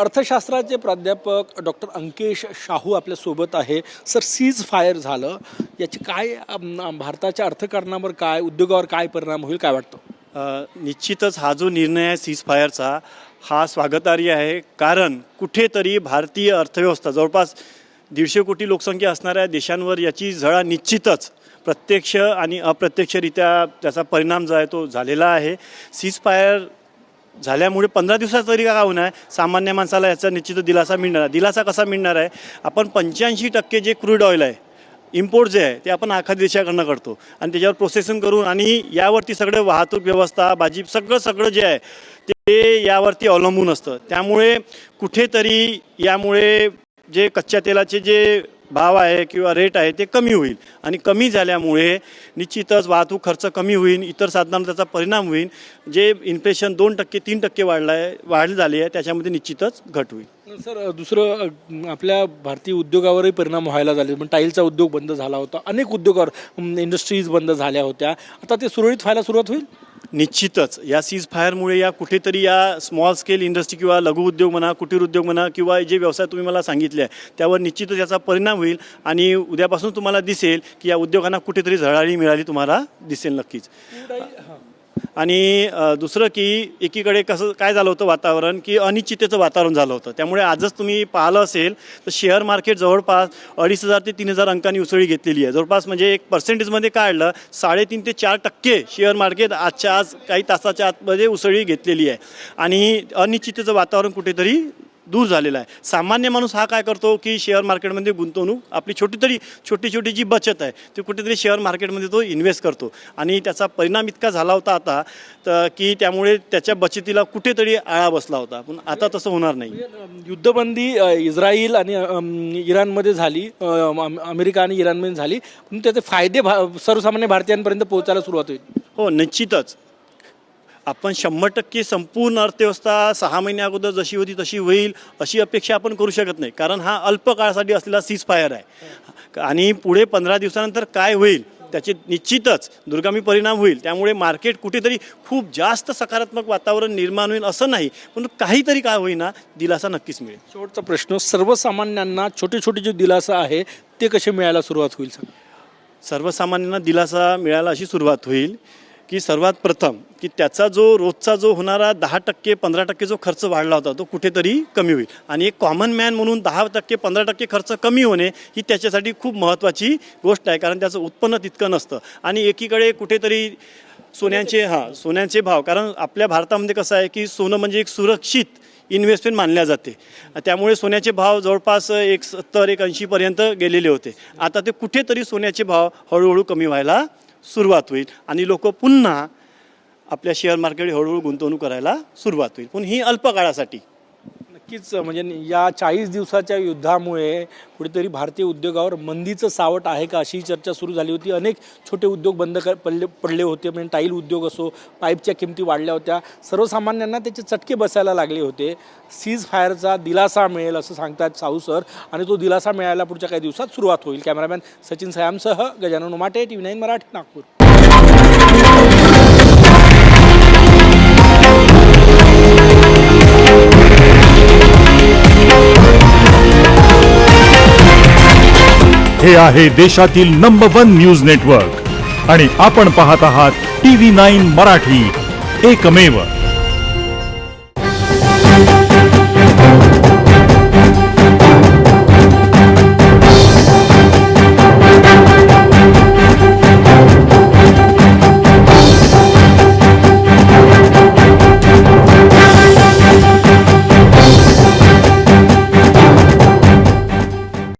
अर्थशास्त्राचे प्राध्यापक डॉक्टर अंकेश शाहू आपल्यासोबत आहे. सर, सीज फायर झालं, याची काय भारताच्या अर्थकारणावर काय, उद्योगावर काय परिणाम होईल, काय वाटतं? निश्चितच हा जो निर्णय आहे सीज फायरचा हा स्वागतार्ह आहे. कारण कुठेतरी भारतीय अर्थव्यवस्था जवळपास 150 कोटी लोकसंख्या असणाऱ्या देशांवर याची झळा निश्चितच प्रत्यक्ष आणि अप्रत्यक्षरित्या त्याचा परिणाम जो आहे तो झालेला आहे. सीज फायर झाल्यामुळे 15 दिवसात तरी का होणार, सामान्य माणसाला याचा निश्चित दिलासा मिळणार. दिलासा कसा मिळणार आहे? आपण 85% जे क्रूड ऑइल आहे इम्पोर्ट जे आहे ते आपण आखाती देशाकडनं करतो आणि त्याच्यावर प्रोसेसिंग करून आणि यावरती सगळं वाहतूक व्यवस्था भाजी सगळं जे आहे ते यावरती अवलंबून असतं. त्यामुळे कुठेतरी यामुळे जे कच्च्या तेलाचे जे भाव आहे किंवा रेट आहे ते कमी होईल आणि कमी झाल्यामुळे निश्चितच वाहतूक खर्च कमी होईल, इतर साधनांवर त्याचा परिणाम होईल. जे इन्फ्लेशन 2% 3% वाढ झाली आहे त्याच्यामध्ये निश्चितच घट होईल. सर, दुसरं आपल्या भारतीय उद्योगावरही परिणाम व्हायला झाले. पण टाईलचा उद्योग बंद झाला होता, अनेक उद्योगावर इंडस्ट्रीज बंद झाल्या होत्या. आता ते सुरळीत व्हायला सुरुवात होईल. निश्चितच या सीज फायरमुळे या कुठेतरी या स्मॉल स्केल इंडस्ट्री किंवा लघु उद्योग म्हणा, कुटीर उद्योग म्हणा किंवा जे व्यवसाय तुम्ही मला सांगितले आहे त्यावर निश्चितच याचा परिणाम होईल आणि उद्यापासून तुम्हाला दिसेल की या उद्योगांना कुठेतरी झळाळी मिळाली तुम्हाला दिसेल नक्कीच. आणि दुसरं की एकीकडे कसं काय झालं होतं वातावरण की अनिश्चिततेचं वातावरण झालं होतं. त्यामुळे आजच तुम्ही पाहिलं असेल तर शेअर मार्केट जवळपास 2,500 ते 3,000 अंकांनी उसळी घेतलेली आहे. जवळपास म्हणजे एक पर्सेंटेजमध्ये काढलं 3.5 ते 4% शेअर मार्केट आजच्या आज काही तासाच्या आतमध्ये उसळी घेतलेली आहे आणि अनिश्चिततेचं वातावरण कुठेतरी दूर झालेला आहे. सामान्य माणूस हा काय करतो की शेअर मार्केटमध्ये गुंतवणूक आपली छोटी जी बचत आहे ती कुठेतरी शेअर मार्केटमध्ये तो इन्व्हेस्ट करतो आणि त्याचा परिणाम इतका झाला होता आता तर की त्यामुळे त्याच्या बचतीला कुठेतरी आळा बसला होता. पण आता तसं होणार नाही. युद्धबंदी इस्रायल आणि इराणमध्ये झाली, अमेरिका आणि इराणमध्ये झाली, पण त्याचे फायदे सर्वसामान्य भारतीयांपर्यंत पोहोचायला सुरुवात होईल. हो, निश्चितच आपण 100% संपूर्ण अर्थव्यवस्था 6 महिन्या अगोदर जशी होती तशी होईल अशी अपेक्षा आपण करू शकत नाही. कारण हा अल्प काळासाठी असलेला सीज फायर आहे आणि पुढे 15 दिवसानंतर काय होईल त्याचे निश्चितच दूरगामी परिणाम होईल. त्यामुळे मार्केट कुठेतरी खूप जास्त सकारात्मक वातावरण निर्माण होईल असं नाही, पण काहीतरी काय होईना दिलासा नक्कीच मिळेल. शेवटचा प्रश्न, सर्वसामान्यांना छोटे जे दिलासा आहे ते कसे मिळायला सुरुवात होईल? सर्वसामान्यांना दिलासा मिळायला अशी सुरुवात होईल की सर्वात प्रथम की त्याचा जो रोजचा जो होणारा 10% 15% जो खर्च वाढला होता तो कुठेतरी कमी होईल आणि एक कॉमन मॅन म्हणून 10% 15% खर्च कमी होणे ही त्याच्यासाठी खूप महत्त्वाची गोष्ट आहे. कारण त्याचं उत्पन्न तितकं नसतं आणि एकीकडे कुठेतरी सोन्याचे भाव, कारण आपल्या भारतामध्ये कसं आहे की सोनं म्हणजे एक सुरक्षित इन्व्हेस्टमेंट मानल्या जाते. त्यामुळे सोन्याचे भाव जवळपास 70-80 पर्यंत गेलेले होते. आता ते कुठेतरी सोन्याचे भाव हळूहळू कमी व्हायला सुरुवात होईल आणि लोक पुन्हा आपल्या शेअर मार्केटमध्ये हळूहळू गुंतवणूक करायला सुरुवात होईल. पण ही अल्प काळासाठी. नक्कीच, म्हणजे या 40 दिवसाच्या युद्धामुळे कुठेतरी भारतीय उद्योगावर मंदीचं सावट आहे का अशी चर्चा सुरू झाली होती. अनेक छोटे उद्योग बंद पडले होते. म्हणजे टाईल उद्योग असो, पाईपच्या किमती वाढल्या होत्या. सर्वसामान्यांना त्याचे चटके बसायला लागले होते. सीज फायरचा दिलासा मिळेल असं सांगतात साहू सर आणि तो दिलासा मिळायला पुढच्या काही दिवसात सुरुवात होईल. कॅमेरामॅन सचिन सयामसह गजानन उमाटे, TV9 मराठी, नागपूर. हे आहे देशातील नंबर 1 न्यूज नेटवर्क आणि आपण पाहत आहात TV9 मराठी, एकमेव.